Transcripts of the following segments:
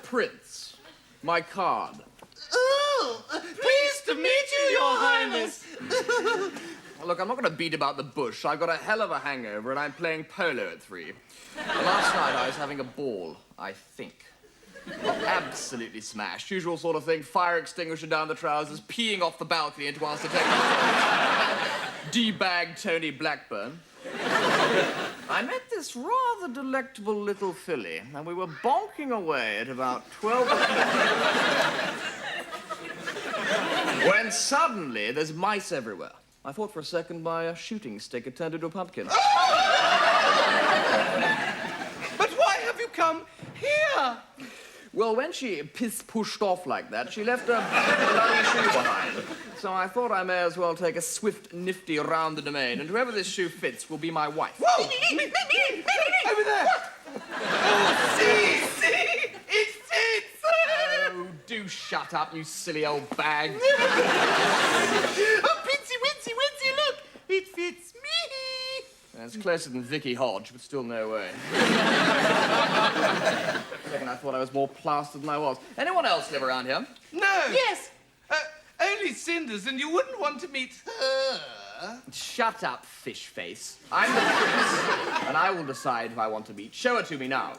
Prince. My card. Oh, pleased to meet you, Your Highness. Look, I'm not going to beat about the bush. I've got a hell of a hangover, and I'm playing polo at 3. Last night, I was having a ball, I think. Absolutely smashed. Usual sort of thing. Fire extinguisher down the trousers, peeing off the balcony into our detective. D-bag Tony Blackburn. I met this rather delectable little filly, and we were bonking away at about 12 o'clock. When suddenly, there's mice everywhere. I thought for a second my shooting stick had turned into a pumpkin. But why have you come here? Well, when she pushed off like that, she left a bloody shoe behind. So I thought I may as well take a swift nifty around the domain, and whoever this shoe fits will be my wife. Whoa! Over there! Oh, see! It fits! Oh, do shut up, you silly old bag. Oh, Pinsy, look! It fits me! It's closer than Vicky Hodge, but still no way. Second, I thought I was more plastered than I was. Anyone else live around here? No! Yes! Only Cinders, and you wouldn't want to meet her. Shut up, fish face. I'm the prince, and I will decide who I want to meet. Show her to me now.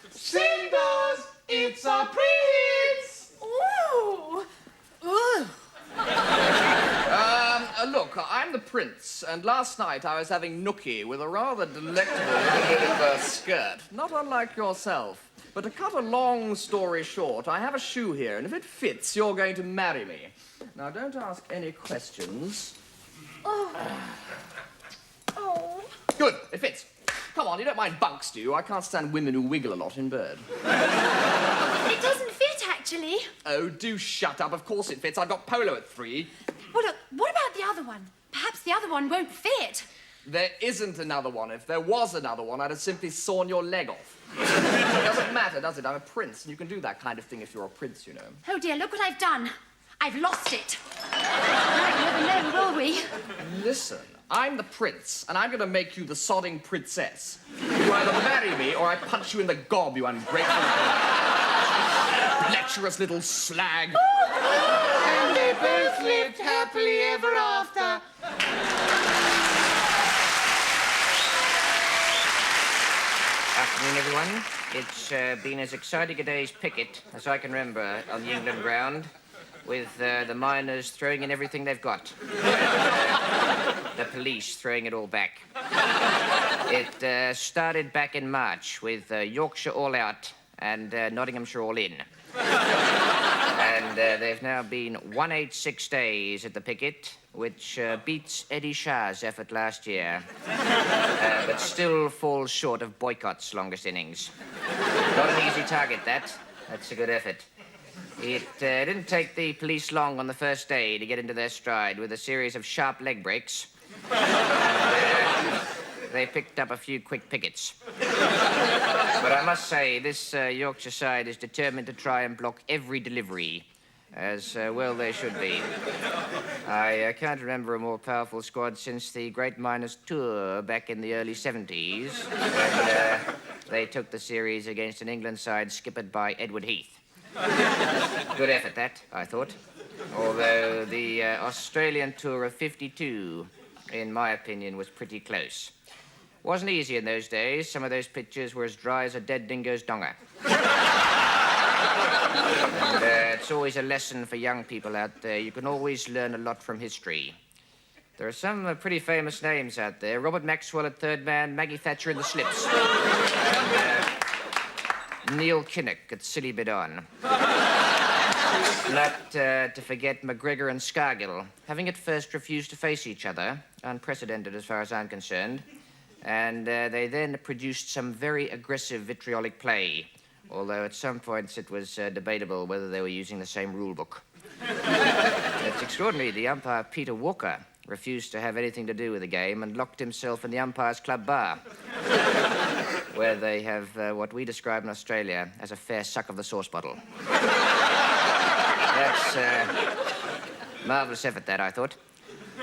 Cinders, it's a prince! Ooh! Ooh! Look, I'm the prince, and last night I was having nookie with a rather delectable little bit of a skirt. Not unlike yourself. But to cut a long story short, I have a shoe here, and if it fits, you're going to marry me. Now, don't ask any questions. Oh. Oh. Good, it fits. Come on, you don't mind bunks, do you? I can't stand women who wiggle a lot in bed. It doesn't fit, actually. Oh, do shut up. Of course it fits. I've got polo at 3. Well, look, what about the other one? Perhaps the other one won't fit. There isn't another one. If there was another one, I'd have simply sawn your leg off. It doesn't matter, does it? I'm a prince, and you can do that kind of thing if you're a prince, you know. Oh, dear, look what I've done. I've lost it. We'll never know, will we? Listen, I'm the prince, and I'm going to make you the sodding princess. You either marry me, or I punch you in the gob, you ungrateful lecherous little slag. And they both lived happily ever after. Afternoon, everyone. It's been as exciting a day's picket as I can remember on the England ground, with the miners throwing in everything they've got. The police throwing it all back. It started back in March with Yorkshire all out and Nottinghamshire all in. And they've now been 186 days at the picket, which beats Eddie Shah's effort last year, but still falls short of Boycott's longest innings. Not an easy target, that. That's a good effort. It didn't take the police long on the first day to get into their stride with a series of sharp leg breaks. And, they picked up a few quick pickets. But I must say, this Yorkshire side is determined to try and block every delivery, as well they should be. I can't remember a more powerful squad since the Great Miners' Tour back in the early 70s, when they took the series against an England side skippered by Edward Heath. Good effort, that, I thought. Although the Australian Tour of 52, in my opinion, was pretty close. Wasn't easy in those days. Some of those pitches were as dry as a dead dingo's donger. And it's always a lesson for young people out there. You can always learn a lot from history. There are some pretty famous names out there. Robert Maxwell at third man, Maggie Thatcher in the slips. And Neil Kinnock at silly bid on. Not to forget McGregor and Scargill, having at first refused to face each other, unprecedented as far as I'm concerned. And they then produced some very aggressive vitriolic play, although at some points it was debatable whether they were using the same rule book. It's extraordinary. The umpire, Peter Walker, refused to have anything to do with the game and locked himself in the umpire's club bar, where they have what we describe in Australia as a fair suck of the sauce bottle. That's marvellous effort, that, I thought.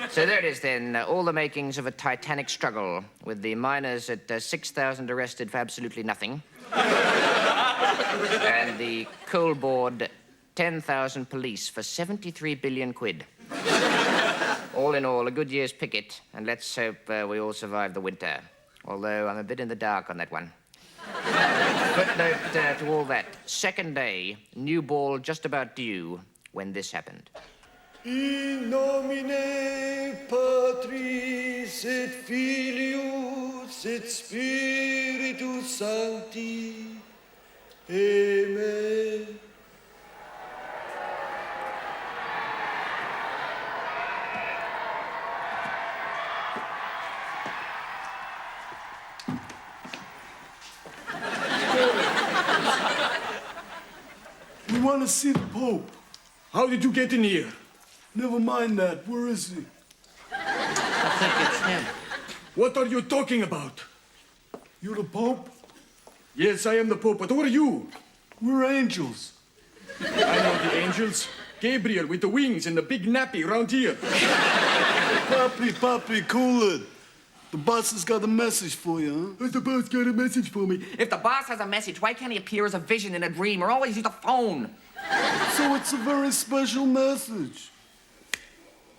So there it is, then, all the makings of a titanic struggle, with the miners at 6,000 arrested for absolutely nothing, and the coal board 10,000 police for 73 billion quid. All in all, a good year's picket, and let's hope we all survive the winter, although I'm a bit in the dark on that one. Footnote to all that. Second day, new ball just about due when this happened. In nomine Patris et Filius et Spiritus Sancti. Amen. We want to see the Pope. How did you get in here? Never mind that. Where is he? I think it's him. What are you talking about? You the Pope? Yes, I am the Pope, but who are you? We're angels. I know the angels. Gabriel with the wings and the big nappy round here. Papi, cool it. The boss has got a message for you, huh? Has the boss got a message for me? If the boss has a message, why can't he appear as a vision in a dream or always use a phone? So it's a very special message.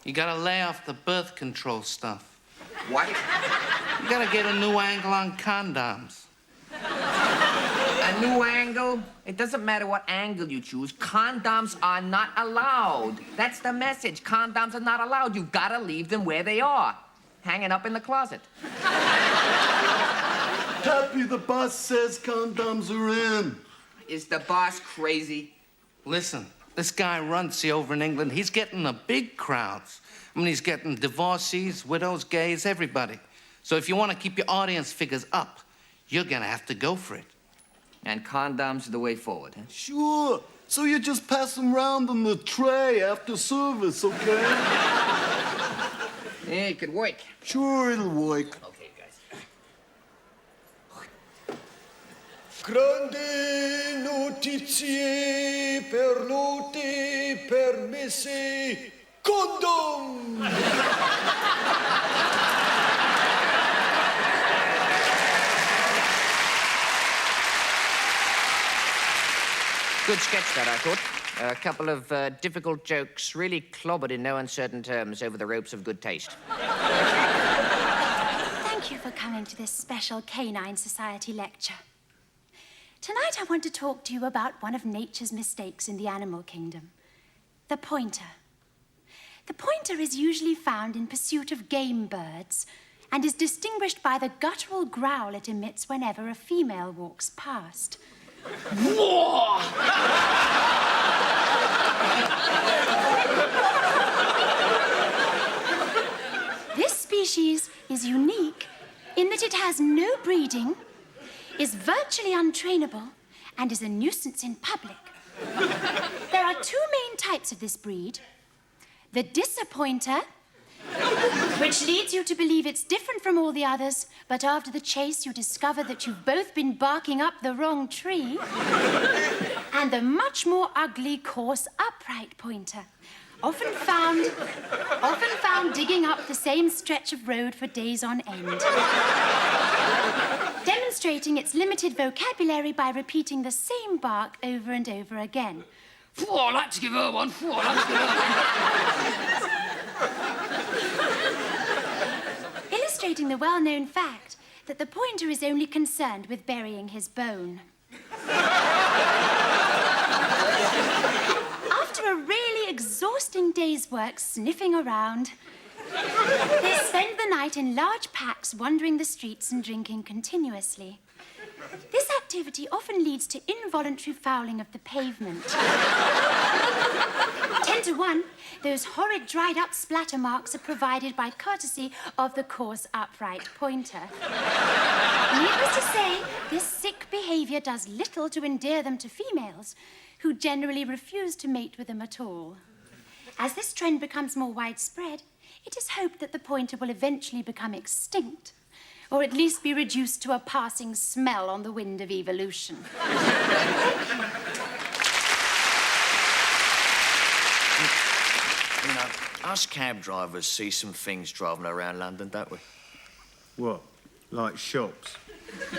You gotta lay off the birth control stuff. What? You gotta get a new angle on condoms. A new angle? It doesn't matter what angle you choose. Condoms are not allowed. That's the message. Condoms are not allowed. You've gotta leave them where they are, hanging up in the closet. Papi, the boss says condoms are in. Is the boss crazy? Listen, this guy Runcie over in England, he's getting the big crowds. I mean, he's getting divorcees, widows, gays, everybody. So if you want to keep your audience figures up, you're gonna have to go for it. And condoms are the way forward, huh? Sure. So you just pass them round on the tray after service, okay? Yeah, it could work. Sure, it'll work. Okay, guys. Grande notizie per note permesse condom. Good sketch, that, I thought. A couple of difficult jokes, really clobbered in no uncertain terms over the ropes of good taste. Thank you for coming to this special Canine Society lecture. Tonight I want to talk to you about one of nature's mistakes in the animal kingdom, the pointer. The pointer is usually found in pursuit of game birds and is distinguished by the guttural growl it emits whenever a female walks past. This species is unique in that it has no breeding, is virtually untrainable, and is a nuisance in public. There are two main types of this breed. The disappointer, which leads you to believe it's different from all the others, but after the chase you discover that you've both been barking up the wrong tree. And the much more ugly, coarse, upright pointer, often found digging up the same stretch of road for days on end, demonstrating its limited vocabulary by repeating the same bark over and over again. I'd like to give her one. I'd like to give her one. Illustrating the well-known fact that the pointer is only concerned with burying his bone. After a really exhausting day's work sniffing around, they spend the night in large packs wandering the streets and drinking continuously. This activity activity often leads to involuntary fouling of the pavement. 10 to 1, those horrid dried-up splatter marks are provided by courtesy of the coarse upright pointer. Needless to say, this sick behaviour does little to endear them to females, who generally refuse to mate with them at all. As this trend becomes more widespread, it is hoped that the pointer will eventually become extinct, or at least be reduced to a passing smell on the wind of evolution. You know, us cab drivers see some things driving around London, don't we? What? Like shops?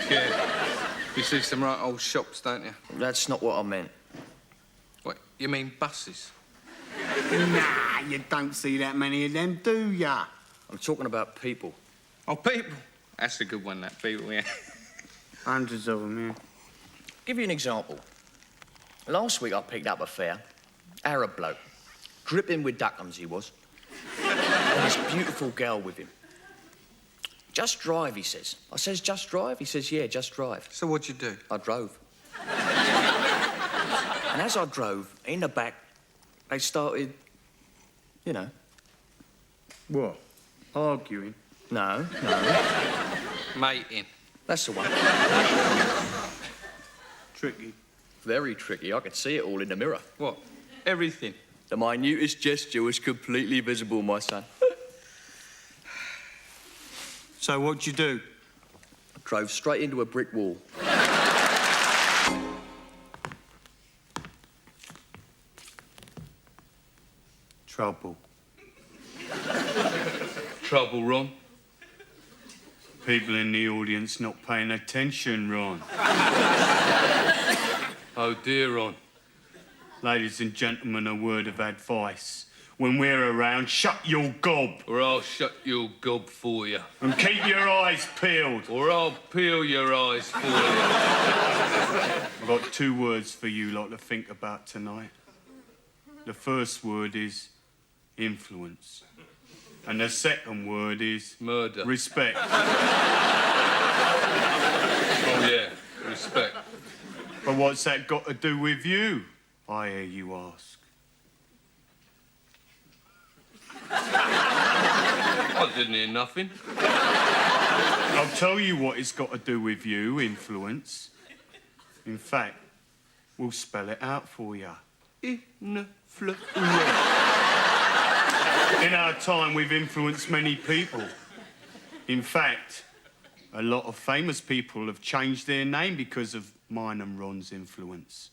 Yeah. You see some right old shops, don't you? That's not what I meant. What, you mean buses? Nah, you don't see that many of them, do ya? I'm talking about people. Oh, people. That's a good one, that people, yeah. Hundreds of them, yeah. Give you an example. Last week I picked up a fare, Arab bloke, dripping with duckums he was, and this beautiful girl with him. Just drive, he says. I says, just drive? He says, yeah, just drive. So what'd you do? I drove. And as I drove, in the back, they started, you know. What? Arguing? No. Mating. That's the one. Tricky. Very tricky. I could see it all in the mirror. What? Everything? The minutest gesture was completely visible, my son. So what'd you do? I drove straight into a brick wall. Trouble. Trouble, Ron? People in the audience not paying attention, Ron. Oh, dear, Ron. Ladies and gentlemen, a word of advice. When we're around, shut your gob. Or I'll shut your gob for you. And keep your eyes peeled. Or I'll peel your eyes for you. I've got 2 words for you lot to think about tonight. The first word is influence. And the second word is... Murder. Respect. Oh, yeah, respect. But what's that got to do with you, I hear you ask? I didn't hear nothing. I'll tell you what it's got to do with you, influence. In fact, we'll spell it out for you. Influence. In our time, we've influenced many people. In fact, a lot of famous people have changed their name because of mine and Ron's influence.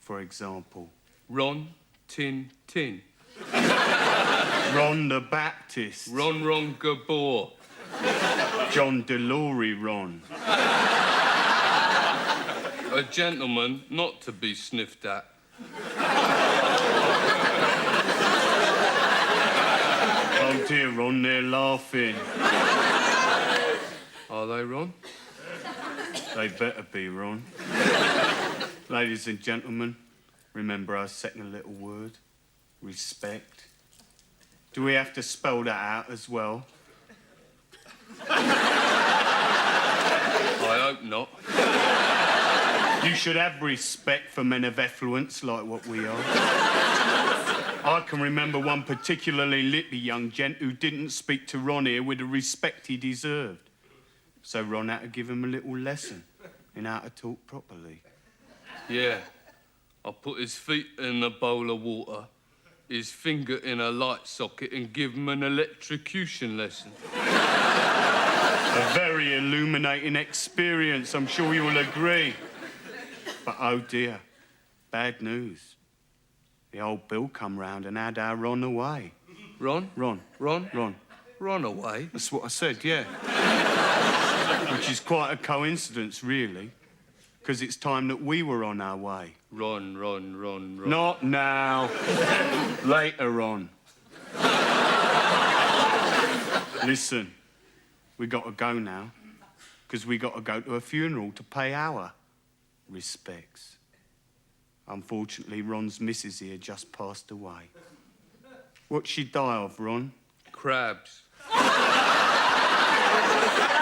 For example... Ron Tin Tin. Ron the Baptist. Ron Gabor. John DeLory Ron. A gentleman not to be sniffed at. Oh dear, Ron, they're laughing. Are they, Ron? They better be, Ron. Ladies and gentlemen, remember our second little word? Respect. Do we have to spell that out as well? I hope not. You should have respect for men of effluence like what we are. I can remember one particularly litty young gent who didn't speak to Ron here with the respect he deserved. So Ron had to give him a little lesson in how to talk properly. Yeah. I put his feet in a bowl of water, his finger in a light socket and give him an electrocution lesson. A very illuminating experience, I'm sure you'll agree. But oh dear, bad news. The old Bill come round and had our Ron away. Ron? Ron. Ron? Ron. Ron away? That's what I said, yeah. Which is quite a coincidence, really, because it's time that we were on our way. Ron. Not now. Later on. Listen, we got to go now, because we got to go to a funeral to pay our respects. Unfortunately, Ron's missus here just passed away. What'd she die of, Ron? Crabs.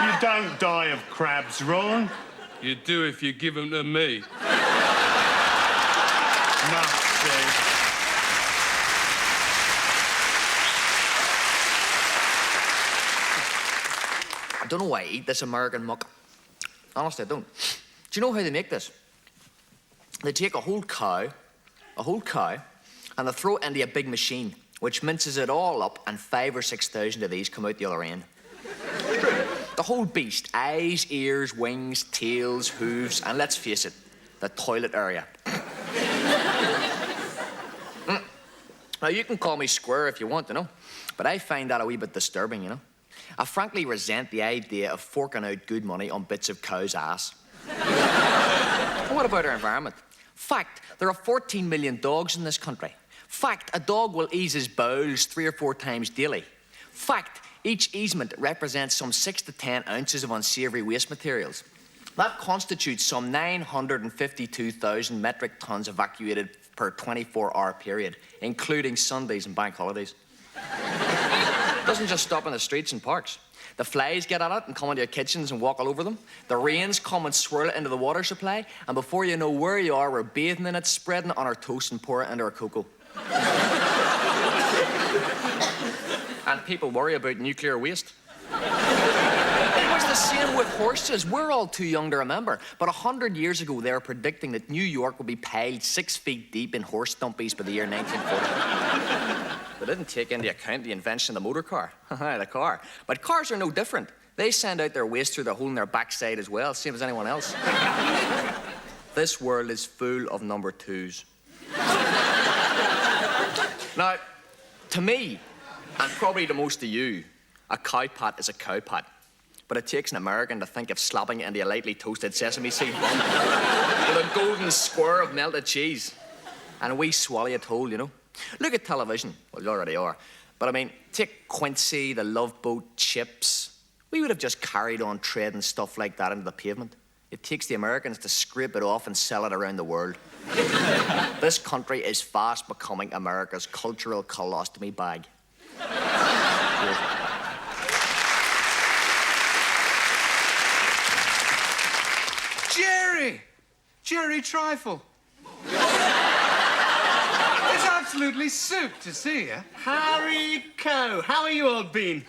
You don't die of crabs, Ron. You do if you give them to me. Enough said. I don't know why I eat this American muck. Honestly, I don't. Do you know how they make this? They take a whole cow, and they throw it into a big machine, which minces it all up, and 5,000 or 6,000 of these come out the other end. The whole beast, eyes, ears, wings, tails, hooves, and let's face it, the toilet area. Now, you can call me square if you want, you know, but I find that a wee bit disturbing, you know. I frankly resent the idea of forking out good money on bits of cow's ass. And what about our environment? Fact, there are 14 million dogs in this country. Fact, a dog will ease his bowels 3 or 4 times daily. Fact, each easement represents some 6 to 10 ounces of unsavoury waste materials. That constitutes some 952,000 metric tons evacuated per 24-hour period, including Sundays and bank holidays. It doesn't just stop in the streets and parks. The flies get at it and come into your kitchens and walk all over them. The rains come and swirl it into the water supply, and before you know where you are, we're bathing in it, spreading it on our toast and pouring it into our cocoa. And people worry about nuclear waste. It was the same with horses. We're all too young to remember, but 100 years ago, they were predicting that New York would be piled 6 feet deep in horse dumpies by the year 1940. They didn't take into account the invention of the motor car. The car. But cars are no different. They send out their waste through the hole in their backside as well, same as anyone else. This world is full of number 2s. Now, to me, and probably to most of you, a cow pat is a cow pat. But it takes an American to think of slapping it into a lightly toasted sesame seed bun with a golden square of melted cheese. And we swallow it whole, you know. Look at television. Well, you already are. But I mean, take Quincy, the Love Boat, Chips. We would have just carried on trading stuff like that into the pavement. It takes the Americans to scrape it off and sell it around the world. This country is fast becoming America's cultural colostomy bag. Jerry Trifle. It's absolutely soup to see you. Harry Coe, how are you all been?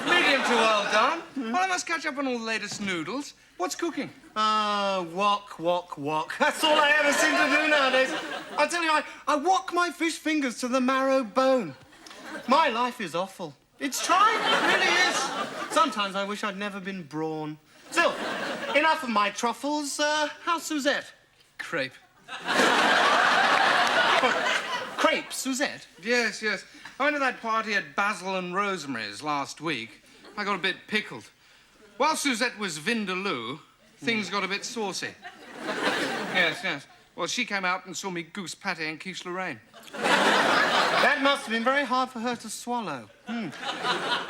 Medium to well done. Well, I must catch up on all the latest noodles. What's cooking? Walk. That's all I ever seem to do nowadays. I tell you, I walk my fish fingers to the marrow bone. My life is awful. It's trying, it really is. Sometimes I wish I'd never been brawn. Still, enough of my truffles. How's Suzette? Crepe. Crepe, Suzette? Yes. I went to that party at Basil and Rosemary's last week. I got a bit pickled. While Suzette was vindaloo, things got a bit saucy. Yes. Well, she came out and saw me goose pate and quiche Lorraine. That must have been very hard for her to swallow.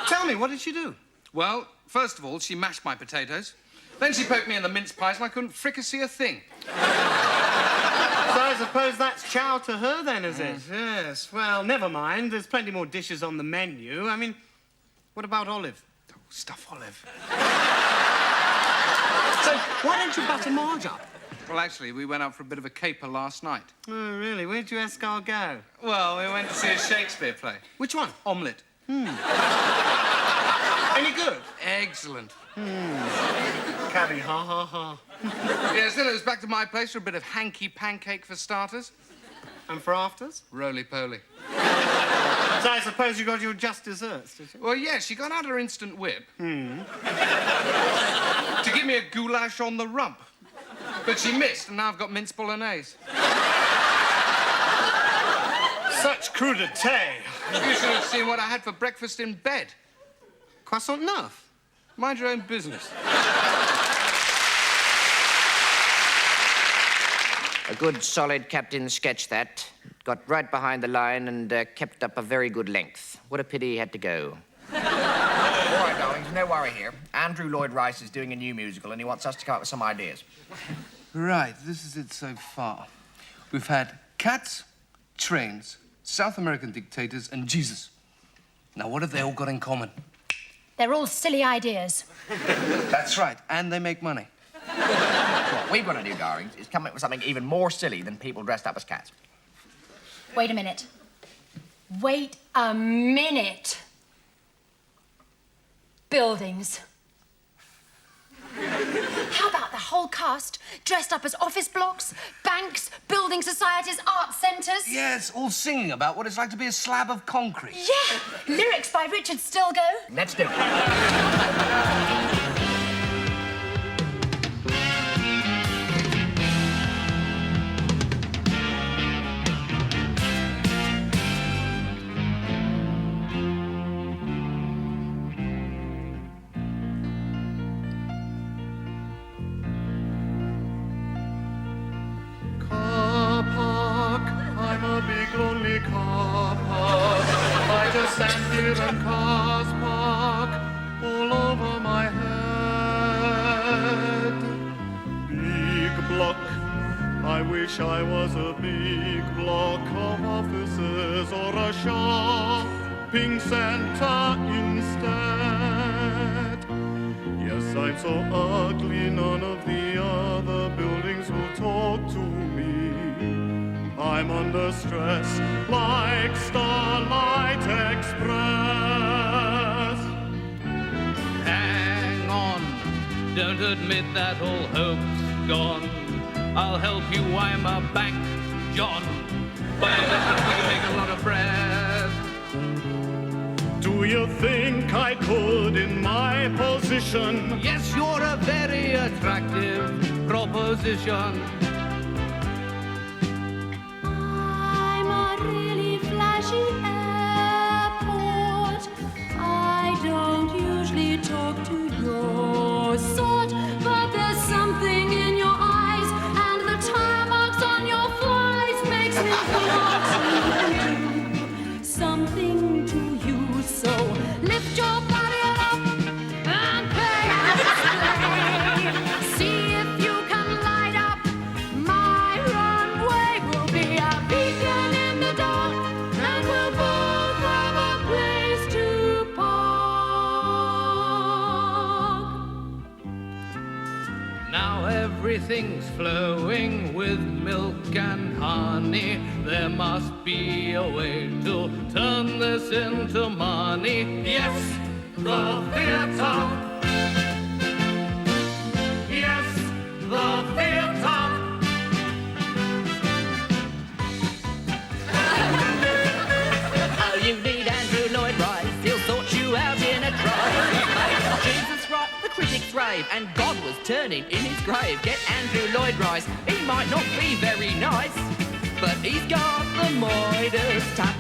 Tell me, what did she do? Well, first of all, she mashed my potatoes. Then she poked me in the mince pies and I couldn't fricassee a thing. So I suppose that's chow to her then, is it? Yes. Well, never mind. There's plenty more dishes on the menu. I mean, what about Olive? Oh, stuff Olive. So why don't you butter Marge up? Well, actually, we went out for a bit of a caper last night. Oh, really? Where'd you escargot? Well, we went to see a Shakespeare play. Which one? Omelette. Any good? Excellent. Cabby, ha. Yes, then it was back to my place for a bit of hanky pancake for starters. And for afters? Roly-poly. So I suppose you got your just desserts, did you? Well, yes, she got out her instant whip. To give me a goulash on the rump. But she missed, and now I've got mince bolognese. Such crudité. You should have seen what I had for breakfast in bed. Croissant neuf. Mind your own business. A good, solid captain sketch, that. Got right behind the line and kept up a very good length. What a pity he had to go. All right, darlings, no worry here. Andrew Lloyd Rice is doing a new musical and he wants us to come up with some ideas. Right, this is it so far. We've had cats, trains, South American dictators, and Jesus. Now, what have they all got in common? They're all silly ideas. That's right, and they make money. What we've got to do, darlings, is come up with something even more silly than people dressed up as cats. Wait a minute. Wait a minute. Buildings. How about the whole cast dressed up as office blocks, banks, building societies, art centres? Yes, all singing about what it's like to be a slab of concrete. Yeah! Lyrics by Richard Stilgo. Let's do it. I'm a big lonely car park. I just stand here and cars park all over my head. Big block, I wish I was a big block of offices or a shopping center instead. Yes, I'm so ugly, none of the other buildings will talk to me. I'm under stress like Starlight Express. Hang on, don't admit that all hope's gone. I'll help you, I'm a bank John. By a lesson we can make a lot of bread. Do you think I could in my position? Yes, you're a very attractive proposition. I'm a really flashy airport. I don't usually talk to your sort, but there's something in your eyes, and the tire marks on your flies makes me want to do something to you. So lift your body up and pay display. See if you can light up my runway. We'll be a beacon in the dark, and we'll both have a place to park. Now everything's flowing with milk and honey. There must be a way to turn this into money. Yes, the theatre. Yes, the theatre. Oh, you need Andrew Lloyd Wright. He'll sort you out in a trice. Jesus right, the critics rave, and God was turning in his grave. Get Andrew Lloyd Rice. He might not be very nice, but he's got the Midas touch.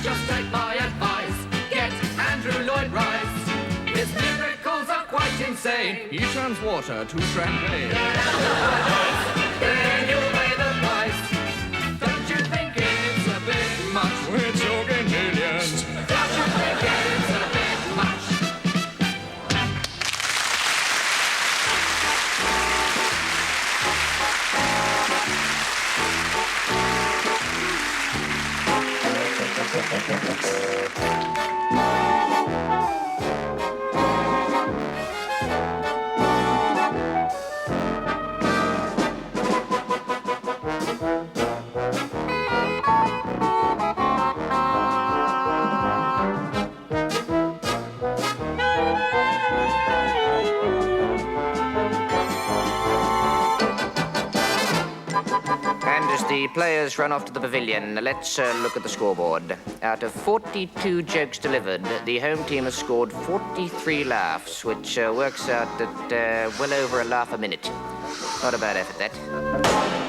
Just take my advice, get Andrew Lloyd Rice. His miracles are quite insane. He turns water to champagne. Then you'll pay the price. Don't you think it's a bit much? We're talking millions. Don't you think it's a bit much? And as the players run off to the pavilion, let's look at the scoreboard. Out of 42 jokes delivered, the home team has scored 43 laughs, which works out at well over a laugh a minute. Not a bad effort, that.